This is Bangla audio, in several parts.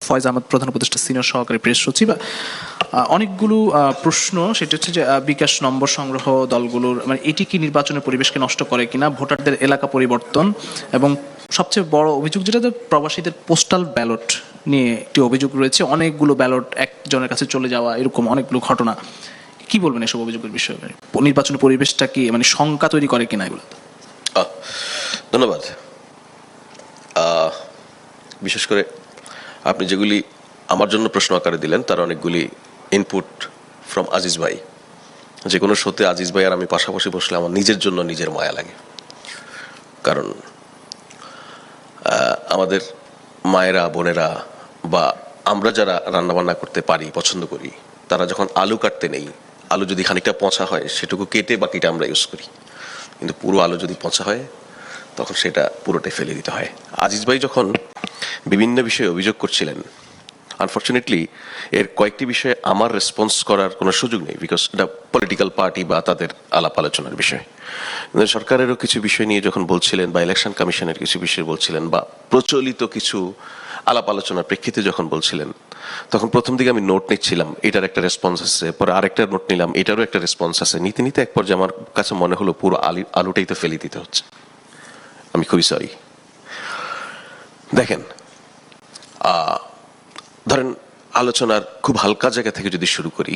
ফয়েজ আহমদ, প্রধান উপদেষ্টা সিনিয়র সহকারী প্রেস সচিব। অনেকগুলো প্রশ্ন, সেটা হচ্ছে যে বিকাশ নম্বর সংগ্রহ দলগুলোর মানে এটি কি নির্বাচনের পরিবেশকে নষ্ট করে কিনা, ভোটারদের এলাকা পরিবর্তন, এবং সবচেয়ে বড় অভিযোগ যেটা প্রবাসীদের পোস্টাল ব্যালট নিয়ে একটি অভিযোগ রয়েছে, অনেকগুলো ব্যালট একজনের কাছে চলে যাওয়া, এরকম অনেকগুলো ঘটনা। কি বলবেন এসব অভিযোগের বিষয়ে? নির্বাচনের পরিবেশটা কি মানে শঙ্কা তৈরি করে কিনা এগুলো? ধন্যবাদ। বিশেষ করে আপনি যেগুলি আমার জন্য প্রশ্ন আকারে দিলেন তার অনেকগুলি ইনপুট ফ্রম আজিজ ভাই। যে কোনো শোতে আজিজ ভাই আর আমি পাশাপাশি বসলে আমার নিজের জন্য নিজের মায়া লাগে, কারণ আমাদের মায়েরা, বোনেরা বা আমরা যারা রান্নাবান্না করতে পারি, পছন্দ করি, তারা যখন আলু কাটতে নেই, আলু যদি খানিকটা পচা হয় সেটুকু কেটে বাকিটা আমরা ইউজ করি, কিন্তু পুরো আলু যদি পচা হয় তখন সেটা পুরোটাই ফেলে দিতে হয়। আজিজ ভাই যখন বিভিন্ন বিষয়ে অভিযোগ করছিলেন, আনফর্চুনেটলি এর কয়েকটি বিষয়ে আমার রেসপন্স করার কোনো সুযোগ নেই, বিকজ এটা পলিটিক্যাল পার্টি বা তাদের আলাপ আলোচনার বিষয়। সরকারেরও কিছু বিষয় নিয়ে যখন বলছিলেন বা ইলেকশন কমিশনের কিছু বিষয় বলছিলেন বা প্রচলিত কিছু আলাপ আলোচনার প্রেক্ষিতে যখন বলছিলেন, তখন প্রথম দিকে আমি নোট নিচ্ছিলাম, এটার একটা রেসপন্স আছে, পরে আরেকটা নোট নিলাম, এটারও একটা রেসপন্স আছে, নিতে নিতে এক পর্যায়ে আমার কাছে মনে হলো পুরো আলুটাই তো ফেলে দিতে হচ্ছে। আমি খুবই সরি। দেখেন, ধরেন আলোচনার খুব হালকা জায়গা থেকে যদি শুরু করি,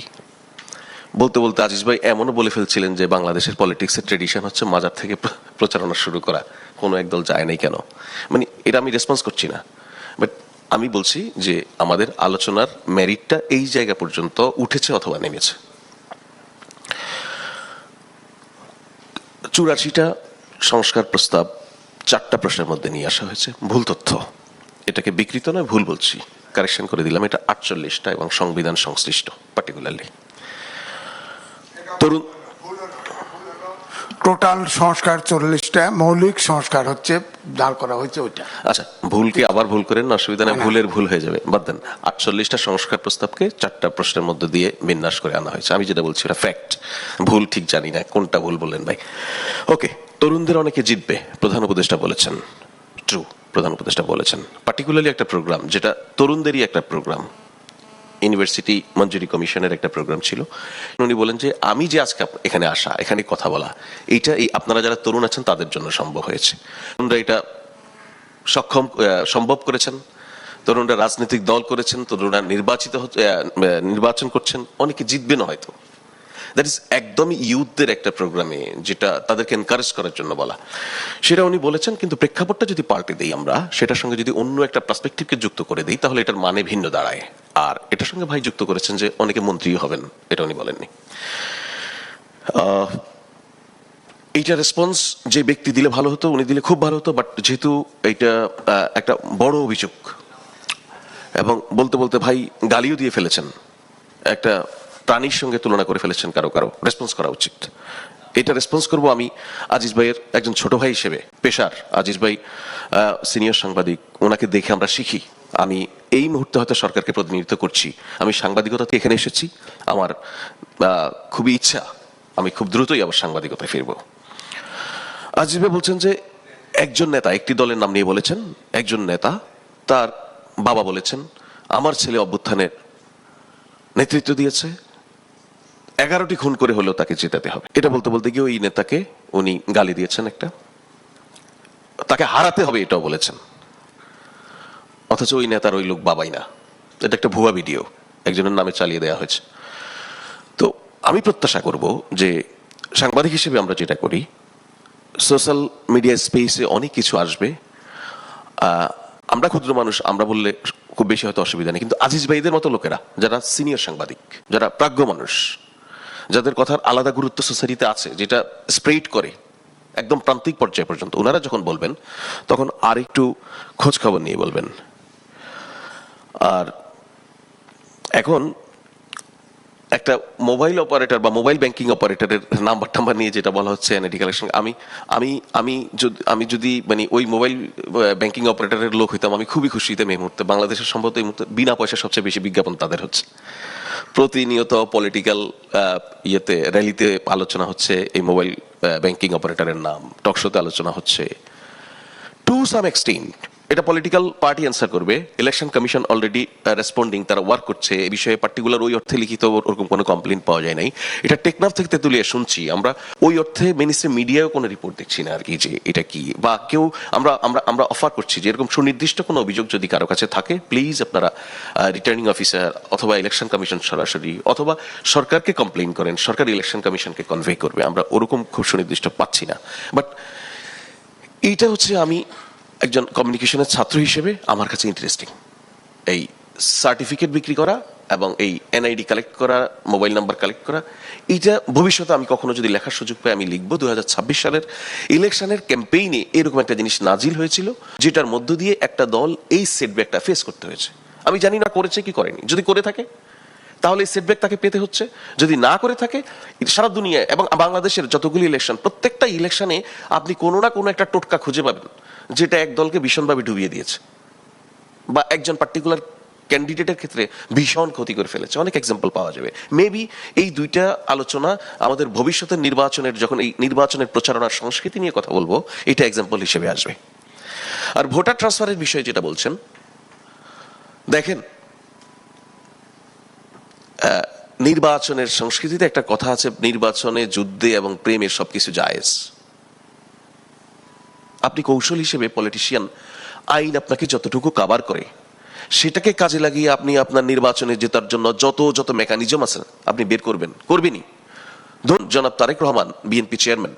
বলতে বলতে আজিজ ভাই এমনও বলে ফেলছিলেন যে বাংলাদেশের পলিটিক্সের ট্রেডিশন হচ্ছে মাজার থেকে প্রচারণা শুরু করা, কোনো একদল যায় নাই কেন। মানে এটা আমি রেসপন্স করছি না, বাট আমি বলছি যে আমাদের আলোচনার মেরিটটা এই জায়গা পর্যন্ত উঠেছে অথবা নেমেছে। 84টা সংস্কার প্রস্তাব 4টা প্রশ্নের মধ্যে নিয়ে আসা হয়েছে। ভুল তথ্য, এটাকে বিকৃত নয়, ভুল বলছি, কারেকশন করে দিলাম, এটা 48টা এবং সংবিধান সংশ্লিষ্ট পার্টিকুলারলি। তরুণ টোটাল সংস্কার 40টা, মৌলিক সংস্কার হচ্ছে দাঁড় করা হয়েছে ওইটা। আচ্ছা, ভুলকে আবার ভুল করেন না, অসুবিধা নেই, ভুলের ভুল হয়ে যাবে, বাদ দেন। 48টা সংস্কার প্রস্তাবকে 4টা প্রশ্নের মধ্যে দিয়ে বিন্যাস করে আনা হয়েছে। আমি যেটা বলছি এটা ফ্যাক্ট, ভুল ঠিক জানি না কোনটা ভুল বললেন ভাই। ওকে, তরুণদের অনেকে জিতবে প্রধান উপদেষ্টা বলেছেন, ট্রু, প্রধান উপদেষ্টা বলেছেন। পার্টিকুলারলি একটা প্রোগ্রাম যেটা তরুণদেরই একটা প্রোগ্রাম, ইউনিভার্সিটি মঞ্জুরি কমিশনের একটা প্রোগ্রাম ছিল, উনি বলেন যে আমি যে আজকে এখানে আসা, এখানে কথা বলা, এইটা এই আপনারা যারা তরুণ আছেন তাদের জন্য সম্ভব হয়েছে। তরুণরা এটা সম্ভব করেছেন, তরুণরা রাজনৈতিক দল করেছেন, তরুণরা নির্বাচন করছেন, অনেকে জিতবেন হয়তো। দ্যাট ইজ একদমই ইউথদের একটা প্রোগ্রামে, যেটা তাদেরকে এনকারেজ করার জন্য বলা, সেটা উনি বলেছেন। কিন্তু প্রেক্ষাপটটা যদি পাল্টে দিই আমরা, সেটার সঙ্গে যদি অন্য একটা পার্সপেক্টিভকে যুক্ত করে দিই, তাহলে এটার মানে ভিন্ন দাঁড়ায়। আর এটার সঙ্গে ভাই যুক্ত করেছেন যে অনেকে মন্ত্রী হবেন, এটা উনি বলেননি। এইটা রেসপন্স যে ব্যক্তি দিলে ভালো হতো, উনি দিলে খুব ভালো হতো, বাট যেহেতু এইটা একটা বড় অভিযোগ এবং বলতে বলতে ভাই গালিও দিয়ে ফেলেছেন, একটা প্রাণীর সঙ্গে তুলনা করে ফেলেছেন, কারো কারো রেসপন্স করা উচিত। এটা রেসপন্স করব আমি আজিজ ভাইয়ের একজন ছোট ভাই হিসেবে, পেশার। আজিজ ভাই সিনিয়র সাংবাদিক, ওনাকে দেখে আমরা শিখি। আমি এই মুহূর্তে হয়তো সরকারকে প্রতিনিধিত্ব করছি, আমি সাংবাদিকতা থেকে এখানে এসেছি, আমার খুবই ইচ্ছা আমি খুব দ্রুতই আবার সাংবাদিকতায় ফিরব। আজিজ ভাই বলছেন যে একজন নেতা, একটি দলের নাম নিয়ে বলেছেন, একজন নেতা তার বাবা বলেছেন আমার ছেলে অভ্যুত্থানের নেতৃত্ব দিয়েছে, 11টি খুন করে হলেও তাকে জেতাতে হবে। এটা বলতে বলতে গিয়ে ওই নেতাকে উনি গালি দিয়েছেন, একটা তাকে হারাতে হবে এটাও বলেছেন, অথচ ওই নেতার ওই লোক বাবাই না। এটা একটা ভুয়া ভিডিও একজনের নামে চালিয়ে দেওয়া হয়েছে। তো আমি প্রত্যাশা করব যে সাংবাদিক হিসেবে আমরা যেটা করি, সোশ্যাল মিডিয়া স্পেসে অনেক কিছু আসবে, আমরা ক্ষুদ্র মানুষ, আমরা বললে খুব বেশি হয়তো অসুবিধা নেই, কিন্তু আজিজ ভাইদের মতো লোকেরা যারা সিনিয়র সাংবাদিক, যারা প্রাজ্ঞ মানুষ, যাদের কথার আলাদা গুরুত্ব সোসাইটিতে আছে, যেটা স্প্রেড করে একদম প্রান্তিক পর্যায় পর্যন্ত, ওনারা যখন বলবেন তখন আর একটু খোঁজ খবর নিয়ে বলবেন। আর এখন একটা মোবাইল অপারেটর বা মোবাইল ব্যাংকিং অপারেটরের নাম্বার টাম্বার নিয়ে যেটা বলা হচ্ছে এনআইডি কালেকশন, আমি যদি মানে ওই মোবাইল ব্যাংকিং অপারেটরের লোক হইতাম, আমি খুবই খুশি হইতাম। এই মুহূর্তে বাংলাদেশের সম্ভবত এই মুহূর্তে বিনা পয়সা সবচেয়ে বেশি বিজ্ঞাপন তাদের হচ্ছে। প্রতিনিয়ত পলিটিক্যাল ইয়েতে, র্যালিতে আলোচনা হচ্ছে এই মোবাইল ব্যাংকিং অপারেটরের নাম, টকশোতে আলোচনা হচ্ছে। টু সাম এক্সটেন্ট এটা পলিটিক্যাল পার্টি অ্যান্সার করবে। ইলেকশন কমিশন অলরেডি রেসপন্ডিং, তারা ওয়ার্ক করছে এই বিষয়ে। পার্টিকুলার ওই অর্থে লিখিত ওরকম কোনো কমপ্লেন পাওয়া যায় নাই। এটা টেকনাফ থেকে তেতুলিয়া শুনছি আমরা, ওই অর্থে মিনিস্ট্রি মিডিয়াও কোনো রিপোর্ট দেখছি না আর কি যে এটা কি, বা কেউ আমরা আমরা আমরা অফার করছি যে এরকম সুনির্দিষ্ট কোনো অভিযোগ যদি কারো কাছে থাকে প্লিজ আপনারা রিটার্নিং অফিসার অথবা ইলেকশন কমিশন সরাসরি অথবা সরকারকে কমপ্লেন করেন, সরকার ইলেকশন কমিশনকে কনভে করবে। আমরা ওরকম খুব সুনির্দিষ্ট পাচ্ছি না। বাট এইটা হচ্ছে আমি একজন কমিউনিকেশনের ছাত্র হিসেবে আমার কাছে ইন্টারেস্টিং। এই সার্টিফিকেট বিক্রি করা এবং এই এনআইডি কালেক্ট করা, মোবাইল নাম্বার কালেক্ট করা, এইটা ভবিষ্যতে আমি কখনো যদি লেখার সুযোগ পাই আমি লিখবো। 2026 সালের ইলেকশনের ক্যাম্পেইনে এরকম একটা জিনিস নাজিল হয়েছিল যেটার মধ্য দিয়ে একটা দল এই সেটব্যাকটা ফেস করতে হয়েছে। আমি জানি না করেছে কি করেনি, যদি করে থাকে তাহলে এই সেটব্যাক তাকে পেতে হচ্ছে। যদি না করে থাকে, সারা দুনিয়ায় এবং বাংলাদেশের যতগুলি ইলেকশন, প্রত্যেকটা ইলেকশনে আপনি কোনো না কোনো একটা টোটকা খুঁজে পাবেন যেটা এক দলকে ভীষণভাবে ডুবিয়ে দিয়েছে বা একজন পার্টিকুলার ক্যান্ডিডেটের ক্ষেত্রে ভীষণ ক্ষতি করে ফেলেছে। অনেক এক্সাম্পল পাওয়া যাবে। মেবি এই দুইটা আলোচনা আমাদের ভবিষ্যতের নির্বাচনের, যখন এই নির্বাচনের প্রচারণার সংস্কৃতি নিয়ে কথা বলবো, এটা এক্সাম্পল হিসেবে আসবে। আর ভোটার ট্রান্সফারের বিষয়ে যেটা বলছেন, দেখেন নির্বাচনের সংস্কৃতিতে একটা কথা আছে, নির্বাচনে যুদ্ধে এবং প্রেমে সবকিছু জায়েজ। আপনি কৌশল হিসেবে পলিটিশিয়ান, আইন আপনাকে যতটুকু কাভার করে সেটাকে কাজে লাগিয়ে আপনি আপনার নির্বাচনে জেতার জন্য যত মেকানিজম আছে আপনি বের করবেনই। ধরুন জনাব তারেক রহমান বিএনপি চেয়ারম্যান,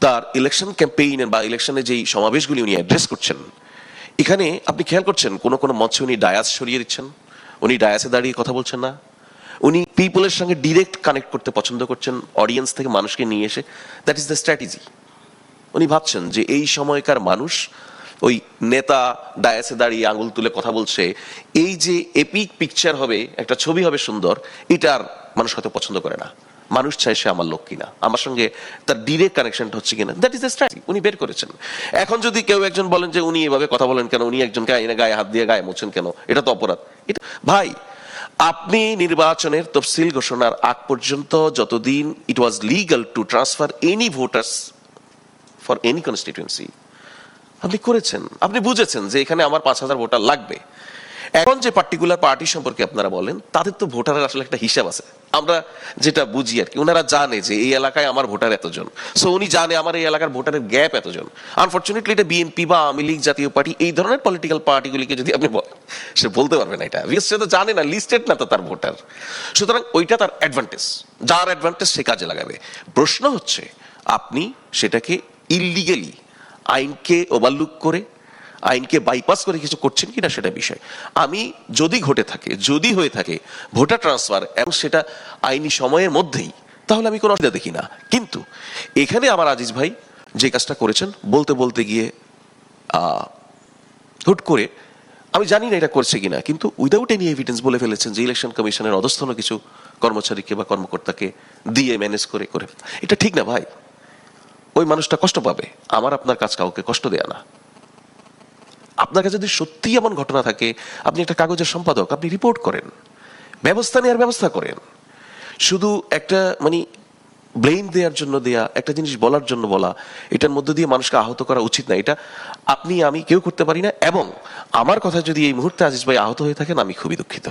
তার ইলেকশন ক্যাম্পেইনের বা ইলেকশনে যেই সমাবেশগুলি উনি অ্যাড্রেস করছেন, এখানে আপনি খেয়াল করছেন কোনো মঞ্চে উনি ডায়াস সরিয়ে দিচ্ছেন, উনি ডায়াসে দাঁড়িয়ে কথা বলছেন না, উনি পিপলের সঙ্গে ডিরেক্ট কানেক্ট করতে পছন্দ করছেন, অডিয়েন্স থেকে মানুষকে নিয়ে এসে। That is the strategy. উনি ভাবছেন যে এই সময়কার মানুষ ওই নেতা ডায়াসে দাঁড়িয়ে আঙুল তুলে কথা বলছে, এই যে এপিক পিকচার হবে, একটা ছবি হবে সুন্দর, এটা আর মানুষ হয়তো পছন্দ করে না। মানুষ চায় সে আমার লোক কিনা, আমার সঙ্গে তার ডিরেক্ট কানেকশনটা হচ্ছে কিনা। দ্যাট ইজ দ্য স্ট্র্যাটেজি উনি বের করেছেন। এখন যদি কেউ একজন বলেন যে উনি এভাবে কথা বলেন কেন, উনি একজনকে এনে গায়ে হাত দিয়ে গায়ে মোছেন কেন, এটা তো অপরাধ। এটা ভাই, আপনি নির্বাচনের তফসিল ঘোষণার আগ পর্যন্ত যতদিন it was legal to transfer any voters for any constituency, আপনি করেছেন, আপনি বুঝেছেন যে এখানে আমার 5,000 ভোটার লাগবে। এখন যে পার্টিকুলার পার্টি সম্পর্কে আপনারা বলেন, তাদের তো ভোটারের আসলে একটা হিসাব আছে। আমরা যেটা বুঝি আর কি, ওনারা জানে যে এই এলাকায় আমার ভোটার এতজন, সো উনি জানে আমার এই এলাকার ভোটারের গ্যাপ এতজন। আনফরচুনেটলি এটা বিএনপি বা আওয়ামী লীগ জাতীয় পার্টি এই ধরনের পলিটিক্যাল পার্টিগুলিকে যদি আপনি বলেন, সে বলতে পারবে না এটা, বিকজ সে তো জানে না, লিস্টেড না তো তার ভোটার। সুতরাং ওইটা তার অ্যাডভান্টেজ, যার অ্যাডভান্টেজ সে কাজে লাগাবে। প্রশ্ন হচ্ছে আপনি সেটাকে ইললিগালি, আইনকে ওভারলুক করে, আইনকে বাইপাস করে কিছু করছেন কিনা সেটা বিষয়। আমি যদি যদি হয়ে থাকে ভোটার ট্রান্সফার এবং সেটা আইনি সময়ের মধ্যেই, তাহলে আমি কোনো অসুবিধা দেখি না। কিন্তু এখানে আমার আজিজ ভাই যে কাজটা করেছেন, বলতে গিয়ে হুট করে, আমি জানি না এটা করছে কিনা, কিন্তু উইদাউট এনি এভিডেন্স বলে ফেলেছেন যে ইলেকশন কমিশনের অধস্তন কিছু কর্মচারীকে বা কর্মকর্তাকে দিয়ে ম্যানেজ করে। এটা ঠিক না ভাই, ওই মানুষটা কষ্ট পাবে। আমার আপনার কাজ কাউকে কষ্ট দেয়া না। আপনার কাছে যদি সত্যি এমন ঘটনা থাকে, আপনি একটা কাগজের সম্পাদক, আপনি রিপোর্ট করেন, ব্যবস্থা নেওয়ার ব্যবস্থা করেন। শুধু একটা ব্লেম দেওয়ার জন্য দেয়া, একটা জিনিস বলার জন্য বলা, এটার মধ্য দিয়ে মানুষকে আহত করা উচিত না। এটা আপনি আমি কেউ করতে পারি না। এবং আমার কথা যদি এই মুহূর্তে আজিজ ভাই আহত হয়ে থাকেন, আমি খুবই দুঃখিত।